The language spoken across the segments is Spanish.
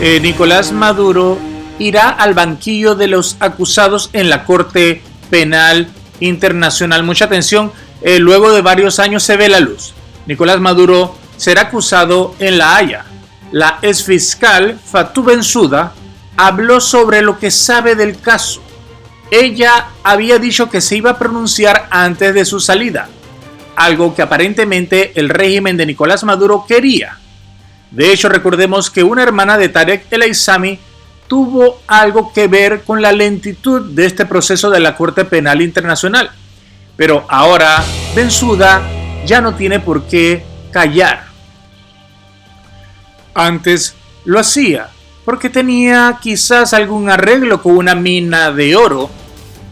Nicolás Maduro irá al banquillo de los acusados en la Corte Penal Internacional. Mucha atención, luego de varios años se ve la luz. Nicolás Maduro será acusado en La Haya. La exfiscal Fatou Bensouda habló sobre lo que sabe del caso. Ella había dicho que se iba a pronunciar antes de su salida, algo que aparentemente el régimen de Nicolás Maduro quería. De hecho, recordemos que una hermana de Tarek El Aissami tuvo algo que ver con la lentitud de este proceso de la Corte Penal Internacional. Pero ahora Bensouda ya no tiene por qué callar. Antes lo hacía porque tenía quizás algún arreglo con una mina de oro,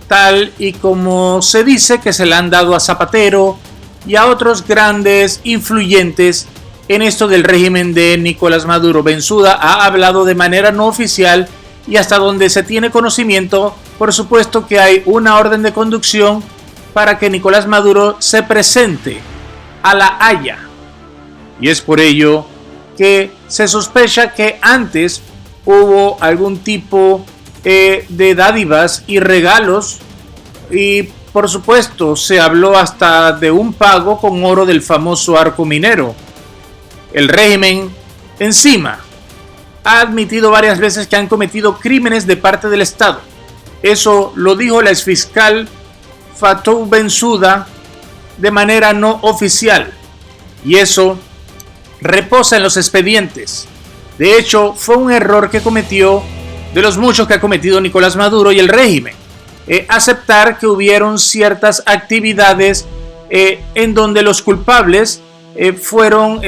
tal y como se dice que se le han dado a Zapatero y a otros grandes influyentes en esto del régimen de Nicolás Maduro. Bensouda ha hablado de manera no oficial y hasta donde se tiene conocimiento, por supuesto que hay una orden de conducción para que Nicolás Maduro se presente a La Haya. Y es por ello que se sospecha que antes hubo algún tipo de dádivas y regalos, y por supuesto se habló hasta de un pago con oro del famoso arco minero. El régimen encima ha admitido varias veces que han cometido crímenes de parte del Estado. Eso lo dijo la exfiscal Fatou Bensouda de manera no oficial, y eso reposa en los expedientes. De hecho, fue un error que cometió, de los muchos que ha cometido Nicolás Maduro y el régimen, aceptar que hubieron ciertas actividades en donde los culpables fueron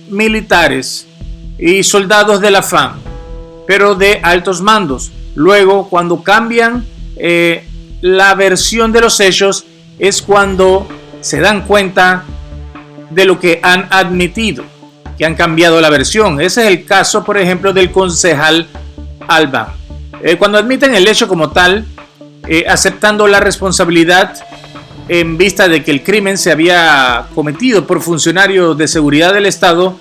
militares y soldados de la FARC, pero de altos mandos. Luego, cuando cambian la versión de los hechos, es cuando se dan cuenta de lo que han admitido, que han cambiado la versión. Ese es el caso, por ejemplo, del concejal Alba. Cuando admiten el hecho como tal, aceptando la responsabilidad en vista de que el crimen se había cometido por funcionarios de seguridad del Estado,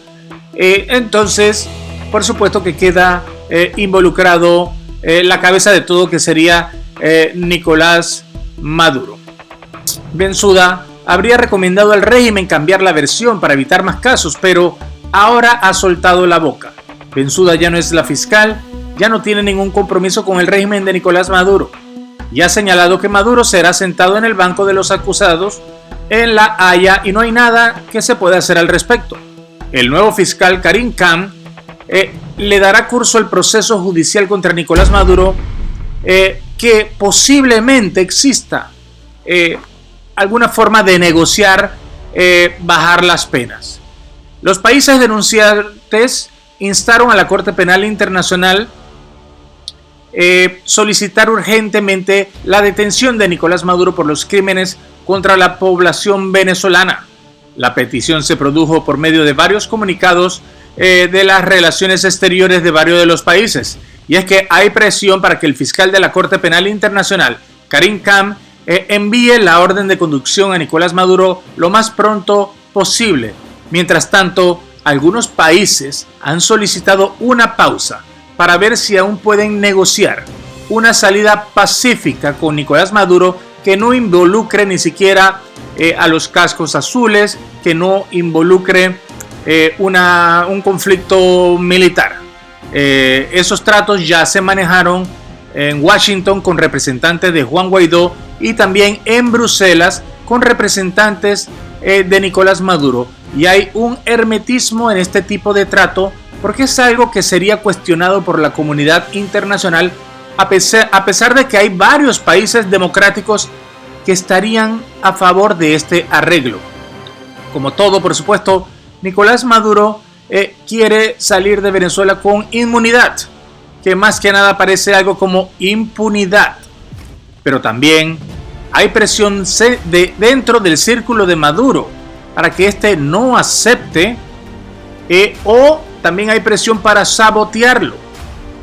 entonces, por supuesto que queda involucrado la cabeza de todo, que sería Nicolás Maduro. Bensouda habría recomendado al régimen cambiar la versión para evitar más casos, pero ahora ha soltado la boca. Bensouda ya no es la fiscal, ya no tiene ningún compromiso con el régimen de Nicolás Maduro, y ha señalado que Maduro será sentado en el banco de los acusados en La Haya y no hay nada que se pueda hacer al respecto. El nuevo fiscal Karim Khan le dará curso al proceso judicial contra Nicolás Maduro, que posiblemente exista alguna forma de negociar, bajar las penas. Los países denunciantes instaron a la Corte Penal Internacional solicitar urgentemente la detención de Nicolás Maduro por los crímenes contra la población venezolana. La petición se produjo por medio de varios comunicados de las relaciones exteriores de varios de los países. Y es que hay presión para que el fiscal de la Corte Penal Internacional, Karim Khan, envíe la orden de conducción a Nicolás Maduro lo más pronto posible. Mientras tanto, algunos países han solicitado una pausa para ver si aún pueden negociar una salida pacífica con Nicolás Maduro que no involucre ni siquiera a los cascos azules, que no involucre un conflicto militar. Esos tratos ya se manejaron en Washington con representantes de Juan Guaidó y también en Bruselas con representantes de Nicolás Maduro. Y hay un hermetismo en este tipo de trato porque es algo que sería cuestionado por la comunidad internacional, a pesar de que hay varios países democráticos que estarían a favor de este arreglo. Como todo, por supuesto, Nicolás Maduro quiere salir de Venezuela con inmunidad, que más que nada parece algo como impunidad. Pero también hay presión dentro del círculo de Maduro para que éste no acepte, o también hay presión para sabotearlo,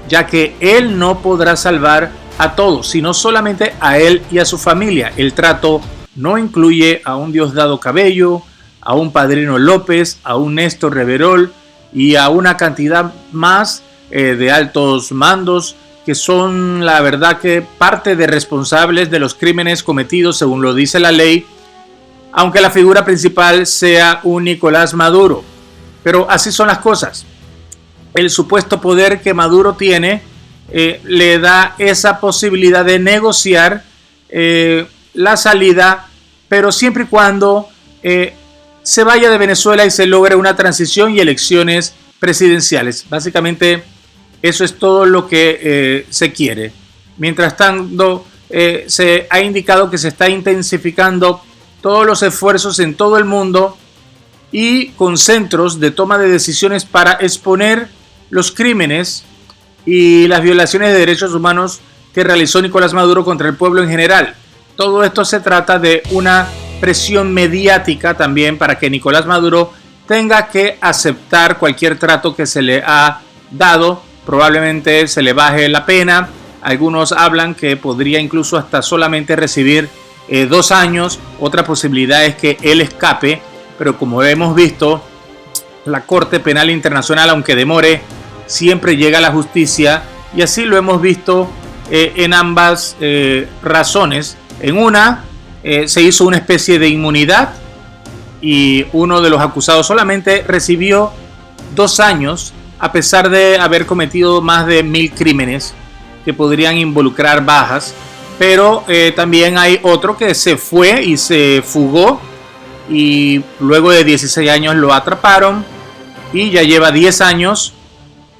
ya que él no podrá salvar a todos, sino solamente a él y a su familia. El trato no incluye a un Diosdado Cabello, a un Padrino López, a un Néstor Reverol y a una cantidad más de altos mandos, que son la verdad que parte de responsables de los crímenes cometidos según lo dice la ley, aunque la figura principal sea un Nicolás Maduro. Pero así son las cosas. El supuesto poder que Maduro tiene le da esa posibilidad de negociar la salida, pero siempre y cuando se vaya de Venezuela y se logre una transición y elecciones presidenciales. Básicamente eso es todo lo que se quiere. Mientras tanto, se ha indicado que se está intensificando todos los esfuerzos en todo el mundo y con centros de toma de decisiones para exponer los crímenes y las violaciones de derechos humanos que realizó Nicolás Maduro contra el pueblo en general. Todo esto se trata de una presión mediática también para que Nicolás Maduro tenga que aceptar cualquier trato que se le ha dado. Probablemente se le baje la pena. Algunos hablan que podría incluso hasta solamente recibir 2 años. Otra posibilidad es que él escape, pero como hemos visto, la Corte Penal Internacional, aunque demore, siempre llega a la justicia, y así lo hemos visto en ambas razones. En una se hizo una especie de inmunidad y uno de los acusados solamente recibió 2 años a pesar de haber cometido más de 1000 crímenes que podrían involucrar bajas. Pero también hay otro que se fue y se fugó y luego de 16 años lo atraparon y ya lleva 10 años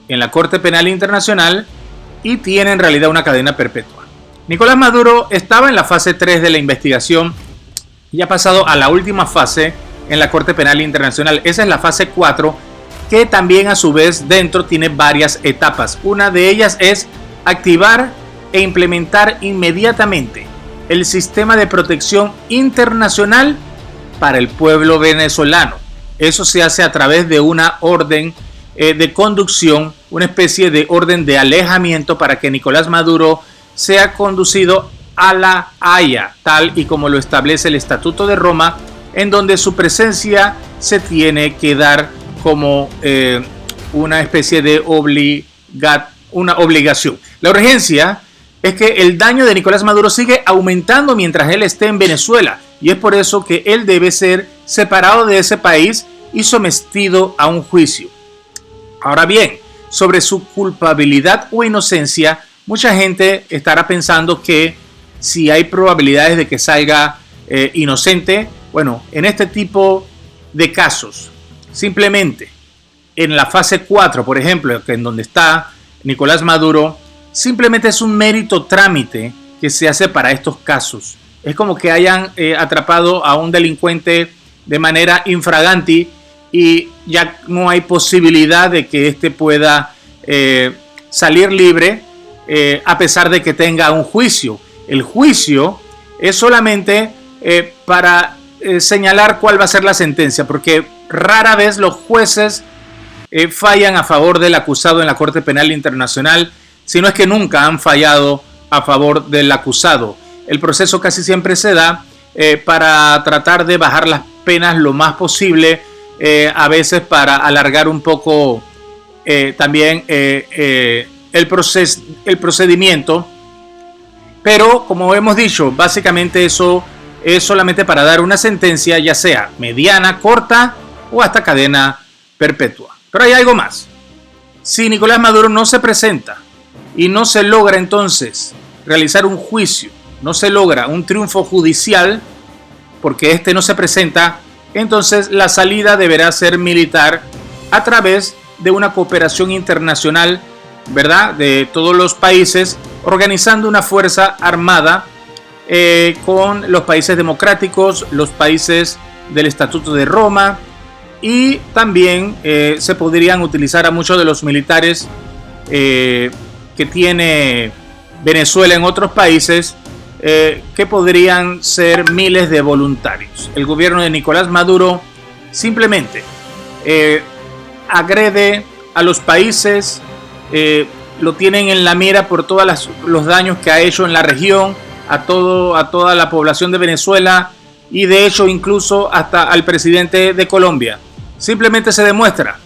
en la Corte Penal Internacional y tiene en realidad una cadena perpetua. Nicolás Maduro estaba en la fase 3 de la investigación y ha pasado a la última fase en la Corte Penal Internacional. Esa es la fase 4, que también a su vez dentro tiene varias etapas. Una de ellas es activar e implementar inmediatamente el sistema de protección internacional para el pueblo venezolano. Eso se hace a través de una orden de conducción, una especie de orden de alejamiento para que Nicolás Maduro sea conducido a La Haya, tal y como lo establece el Estatuto de Roma, en donde su presencia se tiene que dar como una especie de una obligación. La urgencia es que el daño de Nicolás Maduro sigue aumentando mientras él esté en Venezuela, y es por eso que él debe ser separado de ese país y sometido a un juicio. Ahora bien, sobre su culpabilidad o inocencia, mucha gente estará pensando que si hay probabilidades de que salga inocente. Bueno, en este tipo de casos, simplemente en la fase 4, por ejemplo, en donde está Nicolás Maduro, simplemente es un mérito trámite que se hace para estos casos. Es como que hayan atrapado a un delincuente de manera infraganti y ya no hay posibilidad de que éste pueda salir libre a pesar de que tenga un juicio. El juicio es solamente para señalar cuál va a ser la sentencia, porque rara vez los jueces fallan a favor del acusado en la Corte Penal Internacional, si no es que nunca han fallado a favor del acusado. El proceso casi siempre se da para tratar de bajar las penas lo más posible, a veces para alargar un poco también el procedimiento. Pero como hemos dicho, básicamente eso es solamente para dar una sentencia, ya sea mediana, corta o hasta cadena perpetua. Pero hay algo más. Si Nicolás Maduro no se presenta y no se logra entonces realizar un juicio, no se logra un triunfo judicial, porque este no se presenta, entonces la salida deberá ser militar a través de una cooperación internacional, ¿verdad?, de todos los países, organizando una fuerza armada con los países democráticos, los países del Estatuto de Roma, y también se podrían utilizar a muchos de los militares que tiene Venezuela en otros países, que podrían ser miles de voluntarios. El gobierno de Nicolás Maduro simplemente agrede a los países, lo tienen en la mira por todos los daños que ha hecho en la región, a toda la población de Venezuela, y de hecho incluso hasta al presidente de Colombia. Simplemente se demuestra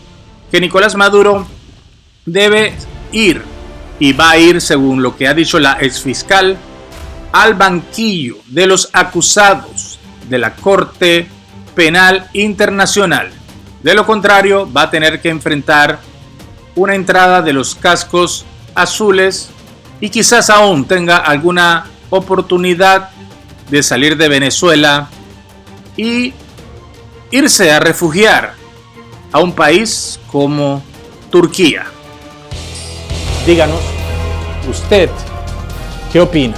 que Nicolás Maduro debe ir, y va a ir, según lo que ha dicho la exfiscal, al banquillo de los acusados de la Corte Penal Internacional. De lo contrario, va a tener que enfrentar una entrada de los cascos azules y quizás aún tenga alguna oportunidad de salir de Venezuela y irse a refugiar a un país como Turquía. Díganos, ¿usted qué opina?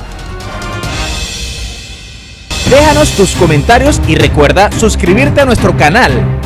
Déjanos tus comentarios y recuerda suscribirte a nuestro canal.